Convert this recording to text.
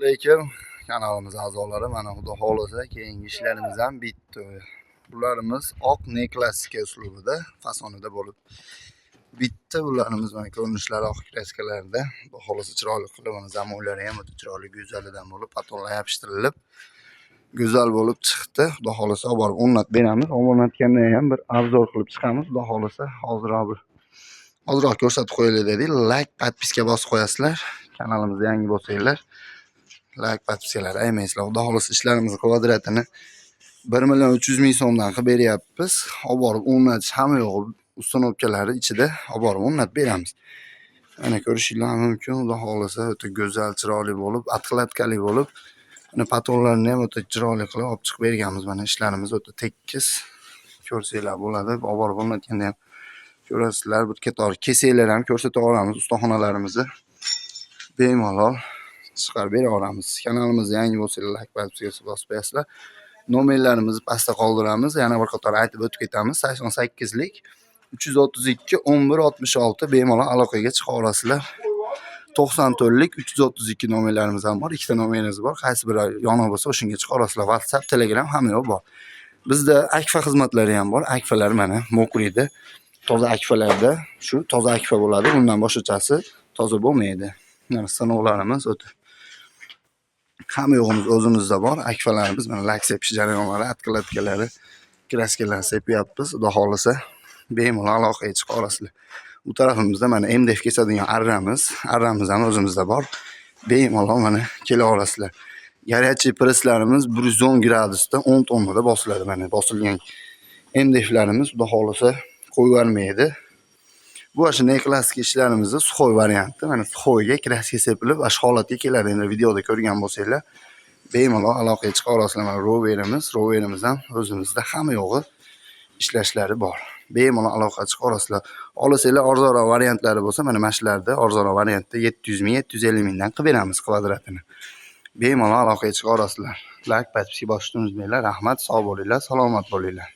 Lekin kanalimiz a'zolari mana xudo xolisa keyingi ishlarimiz ham bitdi. Bularimiz oq ne klassika uslubida, fasonida bo'lib bitta. Bularimiz mana ko'rinishlari oq kraskalarda. Xudo xolisa chiroyli qilib, mana zamonlari ham o'ta chiroyli go'zalidan bo'lib, patonlar yopishtirilib go'zal bo'lib chiqdi. Xudo xolisa olib borib o'rnatib beramiz. O'rnatganda ham bir obzor qilib chiqamiz. Xudo xolisa hozirroq ko'rsatib qo'yaylik dedik. Like, podpiska bosib qo'yasizlar. Kanalimizda yangi bo'lsanglar, like, podpiskalar aymaysizlar. Xudo xolisa ishlarimizni kvadratini 1.300.000 so'mdan qilib beryapmiz. Olib borib o'rnatish hamma yo'g'i ustanobkalari ichida olib borib o'rnatib beramiz. Mana ko'rishinglar mumkin. Xudo xolisa o'ta go'zal, chiroyli bo'lib, atqalatkali bo'lib, mana patonlarni ham o'ta chiroyli qilib olib chiqib berganmiz. Mana ishlarimiz o'ta tekis. Ko'rsanglar bo'ladi. Olib borib o'rnatganda ham ko'rasizlar. Bir qator kesaklar ham ko'rsatib olamiz. Ustaxonalarimizni bemalol chiqarib bera olamiz. Kanalimizga yangi bo'lsanglar, like, podpiska bosib qo'yasizlar. Nomerlarimizni pastda qoldiramiz. Yana bir qator aytib o'tib ketamiz. 88lik 332 1166 bemalol aloqaga chiqa olasizlar. 94lik 332 nomerlarimiz ham bor. Ikkita nomerimiz bor. Qaysi biri yoniq bo'lsa o'shanga chiqa olasizlar. WhatsApp, Telegram hamma yo'q bor. Bizda akfa xizmatlari ham bor. Akfalar mana Mokrida, toza akfalarda shu toza akfa bo'ladi. Bundan boshqachasi toza bo'lmaydi. Mana sinovlarimiz o'ta hamma yo'g'imiz o'zimizda bor. Akfalarimiz mana lak sepish jarayonlari, atqalatkalari, kraskalar sepyapmiz. Xudo xolisa bemalol aloqaga chiqa olasizlar. Bu tarafimizda mana MDF kesadigan arramiz ham o'zimizda bor. Bemalol mana kela olasizlar. Горячий presslarimiz 110 gradusda 10 tonnada bosiladi. Mana bosilgan MDFlarimiz xudo xolisa qo'yib vermaydi. Bu ashunday klassik ishlarimizni suxoy varianti. Mana suxoyga kraska sepilib, ash holatga keladi. Endi videoda ko'rgan bo'lsanglar, bemalol aloqaga chiqa olasizlar. Mana roverimiz ham o'zimizda hamma yo'g'i ishlashlari bor. Bemalol aloqaga chiqa olasizlar. Olasizlar arzonroq variantlari bo'lsa, mana mashlarda arzonroq variantda 700 ming, 750 mingdan qilib beramiz kvadratini. Bemalol aloqaga chiqa olasizlar. Like, podpiska bosishni unutmanglar. Rahmat, sog' bo'linglar, salomat bo'linglar.